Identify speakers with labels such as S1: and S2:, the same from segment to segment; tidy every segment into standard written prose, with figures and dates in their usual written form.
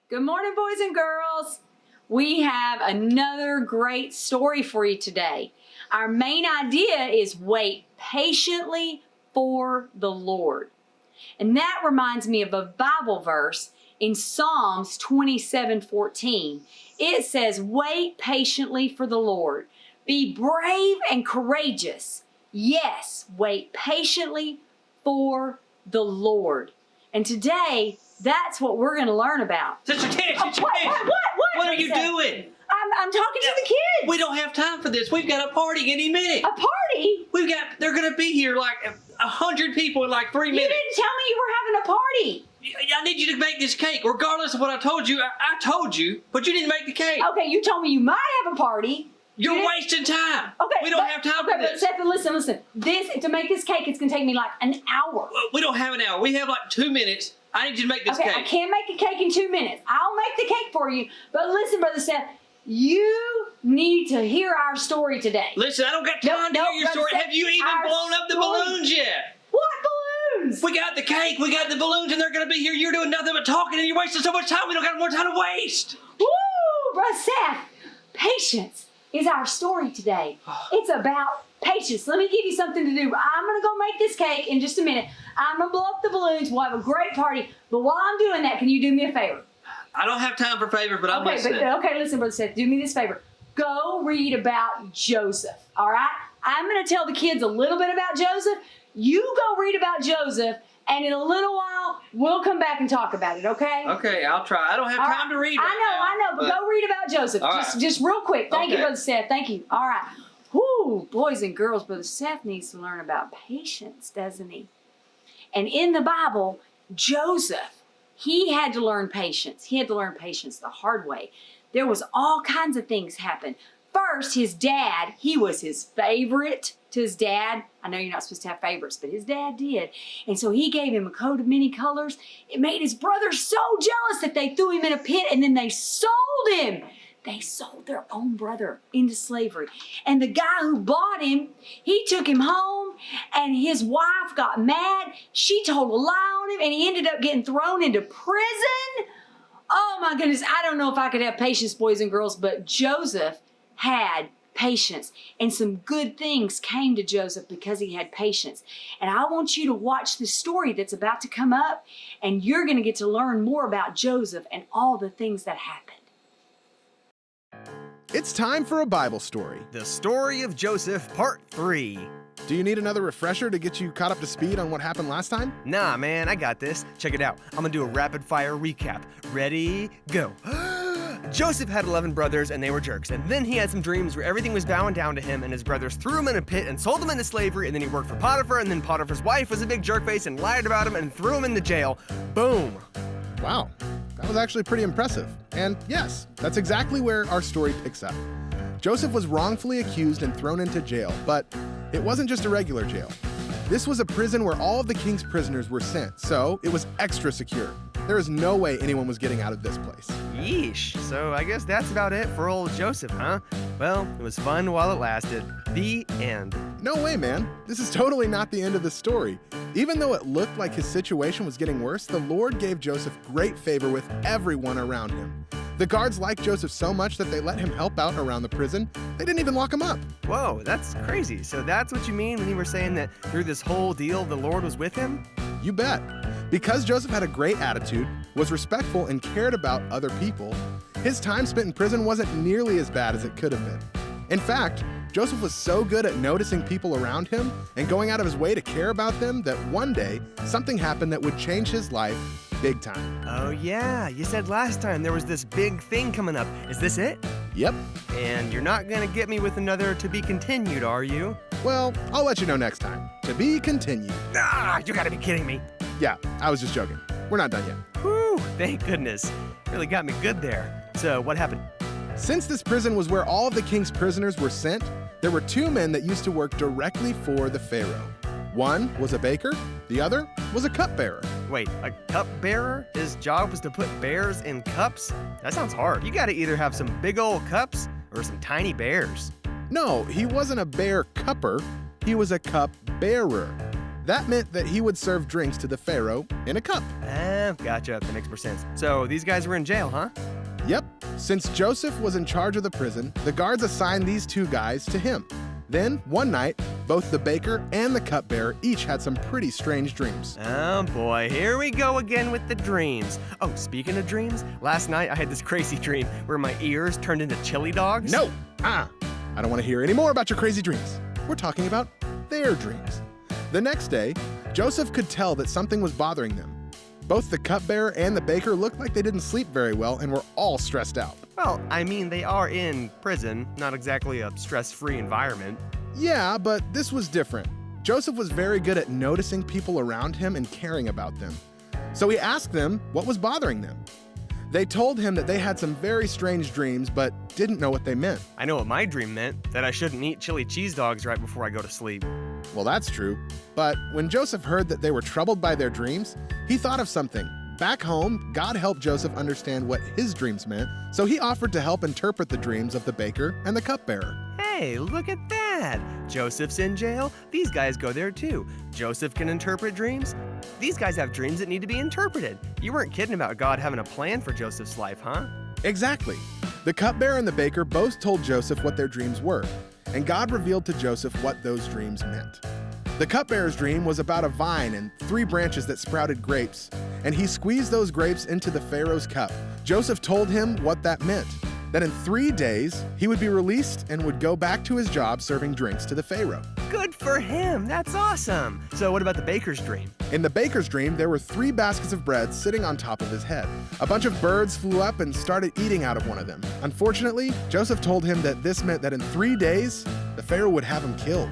S1: Good morning, boys and girls. We have another great story for you today. Our main idea is wait patiently for the Lord. And that reminds me of a Bible verse in Psalms 27:14. It says, wait patiently for the Lord. Be brave and courageous. Yes, wait patiently for the Lord. And today, that's what we're going to learn about.
S2: Sister Tish, Sister Tish. What are you doing?
S1: I'm talking to the kids.
S2: We don't have time for this. We've got a party any minute.
S1: A party?
S2: They're going to be here like 100 people in like 3 minutes.
S1: You didn't tell me you were having a party.
S2: I need you to make this cake, regardless of what I told you. I told you, but you didn't make the cake.
S1: Okay, you told me you might have a party.
S2: You're wasting time.
S1: Okay,
S2: we don't have time for this.
S1: But Seth, listen. To make this cake, it's going to take me like an hour.
S2: We don't have an hour. We have like 2 minutes. I need you to make this cake.
S1: I can't make a cake in 2 minutes. I'll make the cake for you. But listen, Brother Seth, you need to hear our story today.
S2: Listen, I don't got time to hear your story. Have you even blown up the balloons yet?
S1: What balloons?
S2: We got the cake, we got the balloons, and they're going to be here. You're doing nothing but talking, and you're wasting so much time. We don't got more time to waste.
S1: Woo, Brother Seth, patience is our story today. It's about patience. Let me give you something to do. I'm going to go make this cake in just a minute. I'm going to blow up the balloons. We'll have a great party. But while I'm doing that, can you do me a favor?
S2: I don't have time for favors, but I'm listening.
S1: Okay, listen, Brother Seth. Do me this favor. Go read about Joseph, all right? I'm going to tell the kids a little bit about Joseph. You go read about Joseph, and in a little while, we'll come back and talk about it, okay?
S2: Okay, I'll try. I don't have time to read
S1: I know, but go read about Joseph. Just real quick. Thank you, Brother Seth. Thank you. All right. Whoo, boys and girls, Brother Seth needs to learn about patience, doesn't he? And in the Bible, Joseph, he had to learn patience. He had to learn patience the hard way. There was all kinds of things happen. First, his dad, he was his favorite to his dad. I know you're not supposed to have favorites, but his dad did. And so he gave him a coat of many colors. It made his brothers so jealous that they threw him in a pit and then they sold him. They sold their own brother into slavery. And the guy who bought him, he took him home and his wife got mad. She told a lie on him and he ended up getting thrown into prison. Oh my goodness, I don't know if I could have patience, boys and girls, but Joseph had patience. And some good things came to Joseph because he had patience. And I want you to watch this story that's about to come up and you're going to get to learn more about Joseph and all the things that happened.
S3: It's time for a Bible story.
S4: The story of Joseph, part 3.
S3: Do you need another refresher to get you caught up to speed on what happened last time?
S4: Nah, man, I got this. Check it out. I'm gonna do a rapid-fire recap. Ready, go. Joseph had 11 brothers, and they were jerks. And then he had some dreams where everything was bowing down to him, and his brothers threw him in a pit and sold him into slavery, and then he worked for Potiphar, and then Potiphar's wife was a big jerkface and lied about him and threw him into jail. Boom.
S3: Wow, that was actually pretty impressive. And yes, that's exactly where our story picks up. Joseph was wrongfully accused and thrown into jail, but it wasn't just a regular jail. This was a prison where all of the king's prisoners were sent, so it was extra secure. There is no way anyone was getting out of this place.
S4: Yeesh. So I guess that's about it for old Joseph, huh? Well, it was fun while it lasted. The end.
S3: No way, man. This is totally not the end of the story. Even though it looked like his situation was getting worse, the Lord gave Joseph great favor with everyone around him. The guards liked Joseph so much that they let him help out around the prison. They didn't even lock him up.
S4: Whoa, that's crazy. So that's what you mean when you were saying that through this whole deal, the Lord was with him?
S3: You bet. Because Joseph had a great attitude, was respectful, and cared about other people, his time spent in prison wasn't nearly as bad as it could have been. In fact, Joseph was so good at noticing people around him and going out of his way to care about them that one day, something happened that would change his life big time.
S4: Oh yeah, you said last time there was this big thing coming up. Is this it?
S3: Yep.
S4: And you're not gonna get me with another to be continued, are you?
S3: Well, I'll let you know next time. To be continued.
S4: Ah, you gotta be kidding me.
S3: Yeah, I was just joking. We're not done yet.
S4: Whew, thank goodness. Really got me good there. So what happened?
S3: Since this prison was where all of the king's prisoners were sent, there were 2 men that used to work directly for the Pharaoh. One was a baker, the other was a cupbearer.
S4: Wait, a cupbearer? His job was to put bears in cups? That sounds hard. You gotta either have some big old cups or some tiny bears.
S3: No, he wasn't a bear cupper, he was a cup bearer. That meant that he would serve drinks to the Pharaoh in a cup.
S4: Gotcha. That makes more sense. So these guys were in jail, huh?
S3: Yep. Since Joseph was in charge of the prison, the guards assigned these two guys to him. Then, one night, both the baker and the cupbearer each had some pretty strange dreams.
S4: Oh boy, here we go again with the dreams. Oh, speaking of dreams, last night I had this crazy dream where my ears turned into chili dogs.
S3: No! I don't want to hear any more about your crazy dreams. We're talking about their dreams. The next day, Joseph could tell that something was bothering them. Both the cupbearer and the baker looked like they didn't sleep very well and were all stressed out.
S4: Well, I mean, they are in prison, not exactly a stress-free environment.
S3: Yeah, but this was different. Joseph was very good at noticing people around him and caring about them. So he asked them what was bothering them. They told him that they had some very strange dreams, but didn't know what they meant.
S4: I know what my dream meant, that I shouldn't eat chili cheese dogs right before I go to sleep.
S3: Well, that's true. But when Joseph heard that they were troubled by their dreams, he thought of something. Back home, God helped Joseph understand what his dreams meant, so he offered to help interpret the dreams of the baker and the cupbearer.
S4: Hey, look at that! Joseph's in jail. These guys go there too. Joseph can interpret dreams. These guys have dreams that need to be interpreted. You weren't kidding about God having a plan for Joseph's life, huh?
S3: Exactly. The cupbearer and the baker both told Joseph what their dreams were, and God revealed to Joseph what those dreams meant. The cupbearer's dream was about a vine and 3 branches that sprouted grapes, and he squeezed those grapes into the Pharaoh's cup. Joseph told him what that meant, that in 3 days he would be released and would go back to his job serving drinks to the Pharaoh.
S4: Good for him! That's awesome! So what about the baker's dream?
S3: In the baker's dream, there were 3 baskets of bread sitting on top of his head. A bunch of birds flew up and started eating out of one of them. Unfortunately, Joseph told him that this meant that in 3 days, the Pharaoh would have him killed.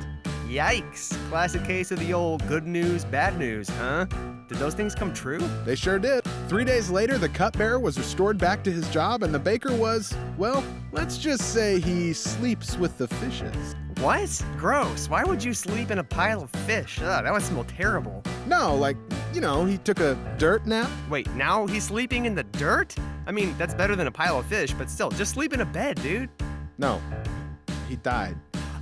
S4: Yikes! Classic case of the old good news, bad news, huh? Did those things come true?
S3: They sure did. 3 days later, the cupbearer was restored back to his job, and the baker was, well, let's just say he sleeps with the fishes.
S4: What? Gross. Why would you sleep in a pile of fish? Ugh, that would smell terrible.
S3: No, like, he took a dirt nap.
S4: Wait, now he's sleeping in the dirt? I mean, that's better than a pile of fish, but still, just sleep in a bed, dude.
S3: No, he died.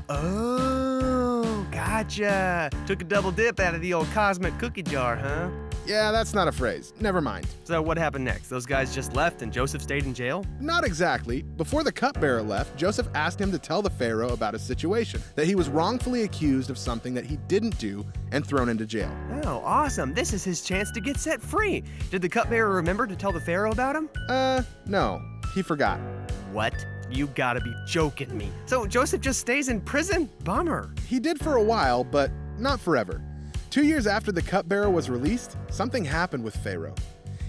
S4: Oh, gotcha. Took a double dip out of the old cosmic cookie jar, huh?
S3: Yeah, that's not a phrase. Never mind.
S4: So what happened next? Those guys just left and Joseph stayed in jail?
S3: Not exactly. Before the cupbearer left, Joseph asked him to tell the Pharaoh about his situation, that he was wrongfully accused of something that he didn't do and thrown into jail.
S4: Oh, awesome. This is his chance to get set free. Did the cupbearer remember to tell the Pharaoh about him?
S3: No. He forgot.
S4: What? You gotta be joking me. So Joseph just stays in prison? Bummer.
S3: He did for a while, but not forever. 2 years after the cupbearer was released, something happened with Pharaoh.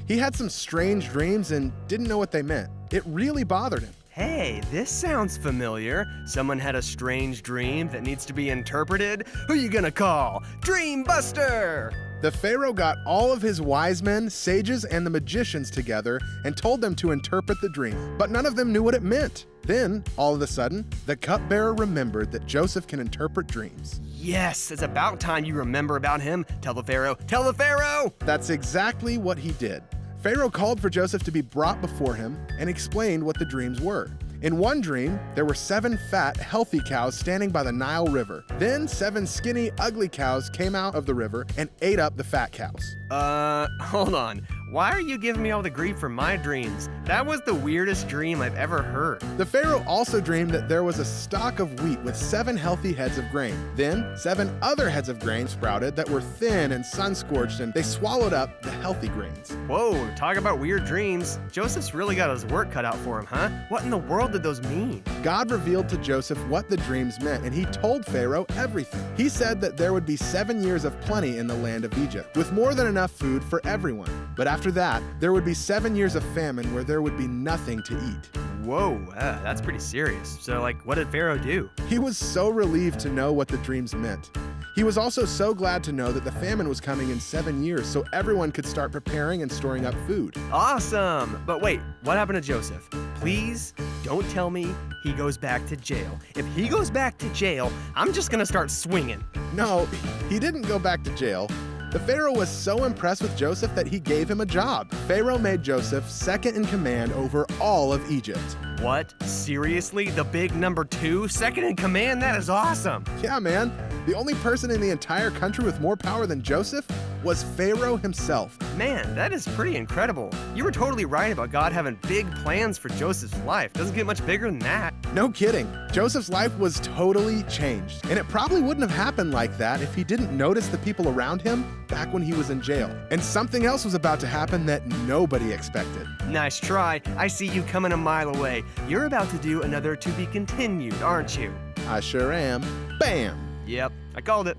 S3: He had some strange dreams and didn't know what they meant. It really bothered him.
S4: Hey, this sounds familiar. Someone had a strange dream that needs to be interpreted. Who you gonna call? Dream Buster!
S3: The Pharaoh got all of his wise men, sages, and the magicians together and told them to interpret the dream, but none of them knew what it meant. Then, all of a sudden, the cupbearer remembered that Joseph can interpret dreams.
S4: Yes, it's about time you remember about him. Tell the Pharaoh, tell the Pharaoh!
S3: That's exactly what he did. Pharaoh called for Joseph to be brought before him and explained what the dreams were. In one dream, there were 7 fat, healthy cows standing by the Nile River. Then 7 skinny, ugly cows came out of the river and ate up the fat cows.
S4: Hold on. Why are you giving me all the grief for my dreams? That was the weirdest dream I've ever heard.
S3: The Pharaoh also dreamed that there was a stalk of wheat with 7 healthy heads of grain. Then 7 other heads of grain sprouted that were thin and sun-scorched, and they swallowed up the healthy grains.
S4: Whoa, talk about weird dreams. Joseph's really got his work cut out for him, huh? What in the world did those mean?
S3: God revealed to Joseph what the dreams meant, and he told Pharaoh everything. He said that there would be 7 years of plenty in the land of Egypt, with more than enough food for everyone. But after that, there would be 7 years of famine where there would be nothing to eat.
S4: Whoa, that's pretty serious. So, what did Pharaoh do?
S3: He was so relieved to know what the dreams meant. He was also so glad to know that the famine was coming in 7 years so everyone could start preparing and storing up food.
S4: Awesome! But wait, what happened to Joseph? Please don't tell me he goes back to jail. If he goes back to jail, I'm just gonna start swinging.
S3: No, he didn't go back to jail. The Pharaoh was so impressed with Joseph that he gave him a job. Pharaoh made Joseph second in command over all of Egypt.
S4: What? Seriously? The big number 2? Second in command? That is awesome!
S3: Yeah, man. The only person in the entire country with more power than Joseph was Pharaoh himself.
S4: Man, that is pretty incredible. You were totally right about God having big plans for Joseph's life. Doesn't get much bigger than that.
S3: No kidding. Joseph's life was totally changed, and it probably wouldn't have happened like that if he didn't notice the people around him back when he was in jail. And something else was about to happen that nobody expected.
S4: Nice try. I see you coming a mile away. You're about to do another to be continued, aren't you?
S3: I sure am. Bam!
S4: Yep, I called it.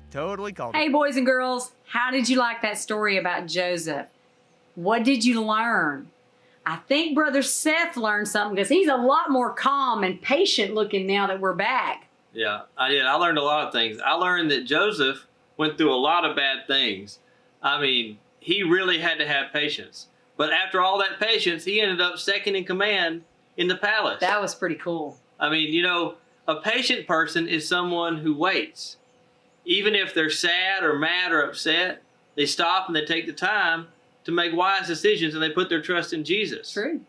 S4: Totally called it.
S1: Hey, boys and girls, how did you like that story about Joseph? What did you learn? I think Brother Seth learned something because he's a lot more calm and patient looking now that we're back.
S2: Yeah, I did. I learned a lot of things. I learned that Joseph went through a lot of bad things. I mean, he really had to have patience. But after all that patience, he ended up second in command in the palace.
S1: That was pretty cool.
S2: I mean, you know, a patient person is someone who waits. Even if they're sad or mad or upset, they stop and they take the time to make wise decisions, and they put their trust in Jesus.
S1: True.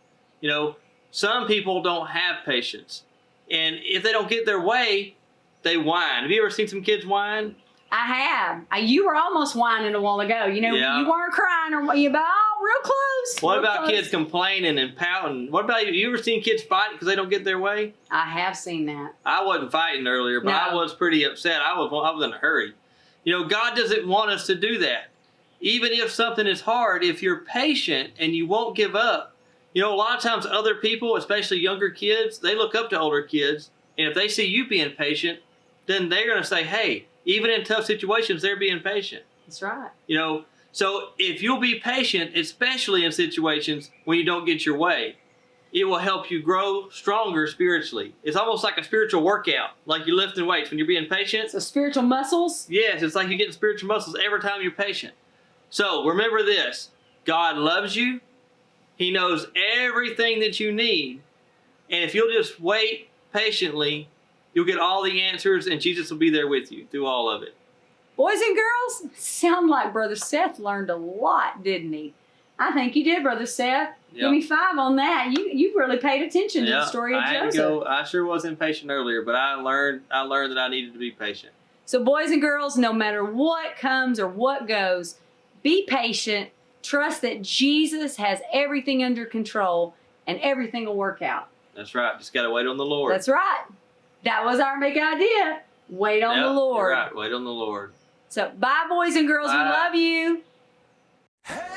S2: You know, some people don't have patience. And if they don't get their way, they whine. Have you ever seen some kids whine?
S1: I have. You were almost whining a while ago. You know,
S2: Yeah.
S1: you weren't crying or you about real close.
S2: What
S1: real
S2: about
S1: close.
S2: kids complaining and pouting? What about you? You ever seen kids fight because they don't get their way?
S1: I have seen that.
S2: I wasn't fighting earlier, but
S1: No.
S2: I was pretty upset. I was in a hurry. You know, God doesn't want us to do that. Even if something is hard, if you're patient and you won't give up. You know, a lot of times other people, especially younger kids, they look up to older kids. And if they see you being patient, then they're going to say, hey, even in tough situations, they're being patient.
S1: That's right.
S2: You know, so if you'll be patient, especially in situations when you don't get your way, it will help you grow stronger spiritually. It's almost like a spiritual workout, like you're lifting weights. When you're being patient,
S1: So spiritual muscles.
S2: yes, it's like you're getting spiritual muscles every time you're patient. So remember this, God loves you. He knows everything that you need. And if you'll just wait patiently, you'll get all the answers, and Jesus will be there with you through all of it.
S1: Boys and girls, sound like Brother Seth learned a lot, didn't he? I think you did, Brother Seth.
S2: Yep.
S1: Give me 5 on that. You really paid attention to the story of Joseph.
S2: I sure wasn't patient earlier, but I learned that I needed to be patient.
S1: So boys and girls, no matter what comes or what goes, be patient. Trust that Jesus has everything under control and everything will work out.
S2: That's right. Just got to wait on the Lord.
S1: That's right. That was our big idea. Wait on the Lord.
S2: You're right. Wait on the Lord.
S1: So bye, boys and girls.
S2: Bye.
S1: We love you.
S5: Hey!